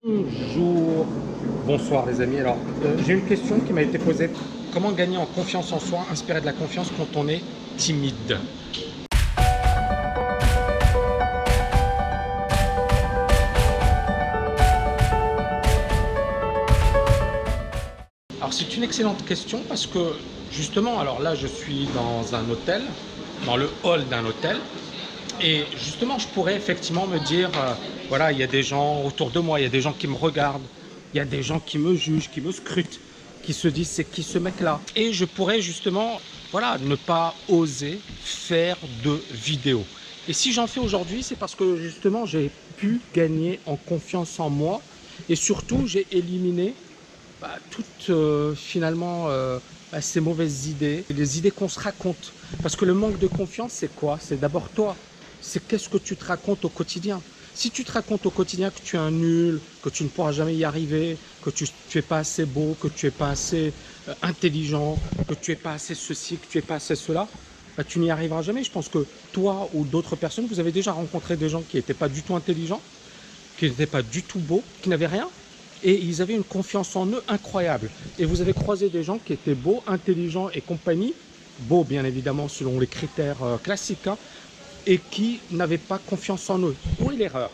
Bonjour, bonsoir les amis. Alors, j'ai une question qui m'a été posée. Comment gagner en confiance en soi, inspirer de la confiance quand on est timide? Alors, c'est une excellente question parce que justement, alors là, je suis dans un hôtel, dans le hall d'un hôtel. Et justement, je pourrais effectivement me dire, voilà, il y a des gens autour de moi, il y a des gens qui me regardent, il y a des gens qui me jugent, qui me scrutent, qui se disent, c'est qui ce mec-là? Et je pourrais justement, voilà, ne pas oser faire de vidéo. Et si j'en fais aujourd'hui, c'est parce que justement, j'ai pu gagner en confiance en moi. Et surtout, j'ai éliminé toutes finalement ces mauvaises idées, les idées qu'on se raconte. Parce que le manque de confiance, c'est quoi? C'est d'abord toi. C'est qu'est-ce que tu te racontes au quotidien. Si tu te racontes au quotidien que tu es un nul, que tu ne pourras jamais y arriver, que tu n'es pas assez beau, que tu n'es pas assez intelligent, que tu n'es pas assez ceci, que tu n'es pas assez cela, tu n'y arriveras jamais. Je pense que toi ou d'autres personnes, vous avez déjà rencontré des gens qui n'étaient pas du tout intelligents, qui n'étaient pas du tout beaux, qui n'avaient rien, et ils avaient une confiance en eux incroyable. Et vous avez croisé des gens qui étaient beaux, intelligents et compagnie, beaux bien évidemment selon les critères classiques, hein, et qui n'avaient pas confiance en eux. Où est l'erreur?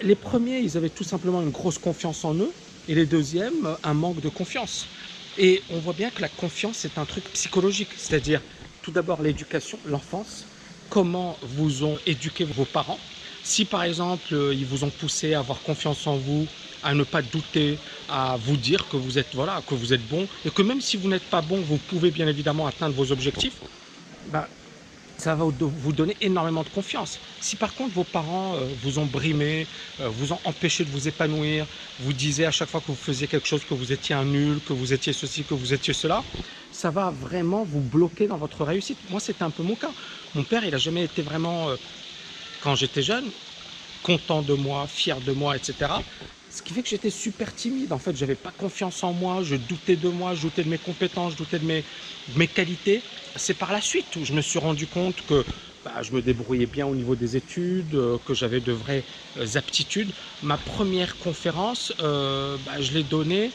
Les premiers, ils avaient tout simplement une grosse confiance en eux, et les deuxièmes, un manque de confiance. Et on voit bien que la confiance, c'est un truc psychologique, c'est-à-dire tout d'abord l'éducation, l'enfance, comment vous ont éduqué vos parents. Si par exemple, ils vous ont poussé à avoir confiance en vous, à ne pas douter, à vous dire que vous êtes, voilà, que vous êtes bon, et que même si vous n'êtes pas bon, vous pouvez bien évidemment atteindre vos objectifs, ça va vous donner énormément de confiance. Si par contre vos parents vous ont brimé, vous ont empêché de vous épanouir, vous disaient à chaque fois que vous faisiez quelque chose que vous étiez un nul, que vous étiez ceci, que vous étiez cela, ça va vraiment vous bloquer dans votre réussite. Moi, c'était un peu mon cas. Mon père, il n'a jamais été vraiment, quand j'étais jeune, content de moi, fier de moi, etc. Ce qui fait que j'étais super timide. En fait, j'avais pas confiance en moi, je doutais de moi, je doutais de mes compétences, je doutais de mes qualités. C'est par la suite où je me suis rendu compte que je me débrouillais bien au niveau des études, que j'avais de vraies aptitudes. Ma première conférence, je l'ai donnée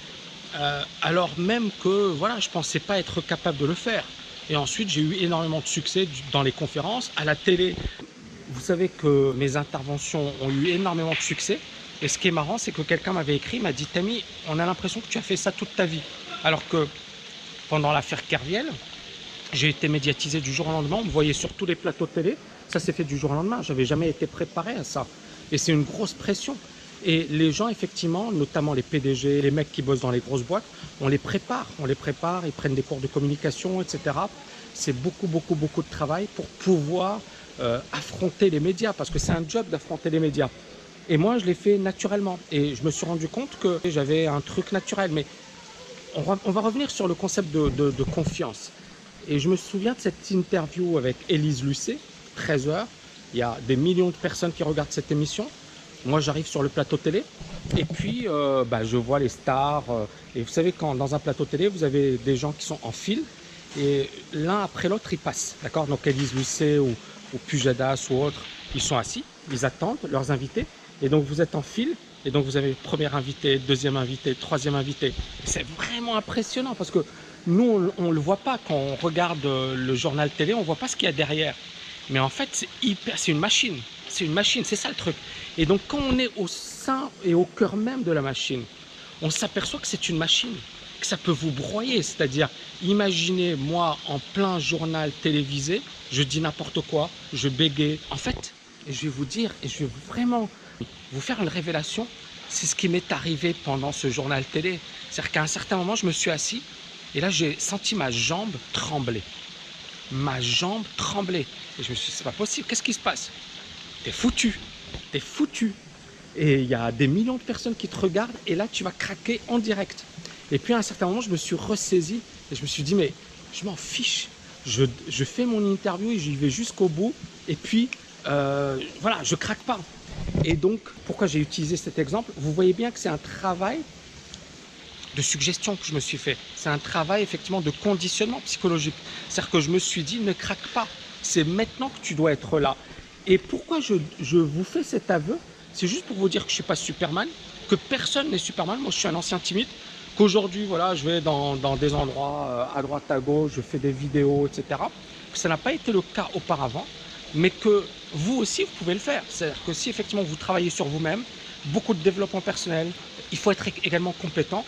alors même que voilà, je pensais pas être capable de le faire. Et ensuite, j'ai eu énormément de succès dans les conférences, à la télé. Vous savez que mes interventions ont eu énormément de succès. Et ce qui est marrant, c'est que quelqu'un m'avait écrit, m'a dit, Tammy, on a l'impression que tu as fait ça toute ta vie. Alors que pendant l'affaire Kerviel, j'ai été médiatisé du jour au lendemain. On me voyait sur tous les plateaux de télé. Ça s'est fait du jour au lendemain. Je n'avais jamais été préparé à ça. Et c'est une grosse pression. Et les gens, effectivement, notamment les PDG, les mecs qui bossent dans les grosses boîtes, on les prépare, ils prennent des cours de communication, etc. C'est beaucoup, beaucoup, beaucoup de travail pour pouvoir affronter les médias, parce que c'est un job d'affronter les médias. Et moi, je l'ai fait naturellement. Et je me suis rendu compte que j'avais un truc naturel. Mais on va revenir sur le concept de confiance. Et je me souviens de cette interview avec Élise Lucet, 13h. Il y a des millions de personnes qui regardent cette émission. Moi, j'arrive sur le plateau télé. Et puis, je vois les stars. Et vous savez, quand dans un plateau télé, vous avez des gens qui sont en file. Et l'un après l'autre, ils passent. D'accord? Donc, Élise Lucet ou Pujadas ou autres, ils sont assis. Ils attendent leurs invités. Et donc, vous êtes en file. Et donc, vous avez le premier invité, deuxième invité, troisième invité. C'est vraiment impressionnant parce que nous, on ne le voit pas. Quand on regarde le journal télé, on ne voit pas ce qu'il y a derrière. Mais en fait, c'est une machine. C'est une machine, c'est ça le truc. Et donc, quand on est au sein et au cœur même de la machine, on s'aperçoit que c'est une machine, que ça peut vous broyer. C'est-à-dire, imaginez, moi, en plein journal télévisé, je dis n'importe quoi, je bégaye. En fait, et je vais vous dire, et je vais vraiment vous faire une révélation, c'est ce qui m'est arrivé pendant ce journal télé. C'est-à-dire qu'à un certain moment, je me suis assis, et là, j'ai senti ma jambe trembler. Ma jambe tremblait. Et je me suis dit, c'est pas possible, qu'est-ce qui se passe? T'es foutu, t'es foutu. Et il y a des millions de personnes qui te regardent, et là, tu vas craquer en direct. Et puis, à un certain moment, je me suis ressaisi, et je me suis dit, mais je m'en fiche. Je fais mon interview, et j'y vais jusqu'au bout, et puis, voilà, je craque pas. Et donc, pourquoi j'ai utilisé cet exemple? Vous voyez bien que c'est un travail de suggestion que je me suis fait. C'est un travail effectivement de conditionnement psychologique. C'est-à-dire que je me suis dit, ne craque pas. C'est maintenant que tu dois être là. Et pourquoi je vous fais cet aveu? C'est juste pour vous dire que je ne suis pas Superman, que personne n'est Superman. Moi, je suis un ancien timide. Qu'aujourd'hui, voilà, je vais dans des endroits à droite, à gauche, je fais des vidéos, etc. Ça n'a pas été le cas auparavant, mais que vous aussi, vous pouvez le faire. C'est-à-dire que si effectivement vous travaillez sur vous-même, beaucoup de développement personnel, il faut être également compétent.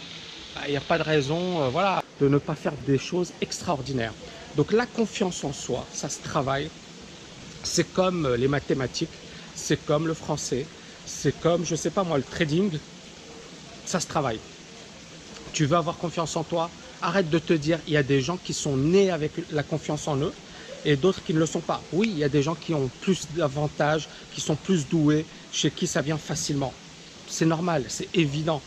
Il n'y a pas de raison voilà, de ne pas faire des choses extraordinaires. Donc la confiance en soi, ça se travaille. C'est comme les mathématiques, c'est comme le français, c'est comme, je ne sais pas moi, le trading, ça se travaille. Tu veux avoir confiance en toi, arrête de te dire il y a des gens qui sont nés avec la confiance en eux et d'autres qui ne le sont pas. Oui, il y a des gens qui ont plus d'avantages, qui sont plus doués, chez qui ça vient facilement. C'est normal, c'est évident.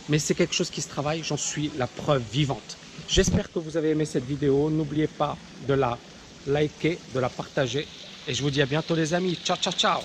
Mais c'est quelque chose qui se travaille, j'en suis la preuve vivante. J'espère que vous avez aimé cette vidéo. N'oubliez pas de la liker, de la partager. Et je vous dis à bientôt les amis. Ciao, ciao, ciao.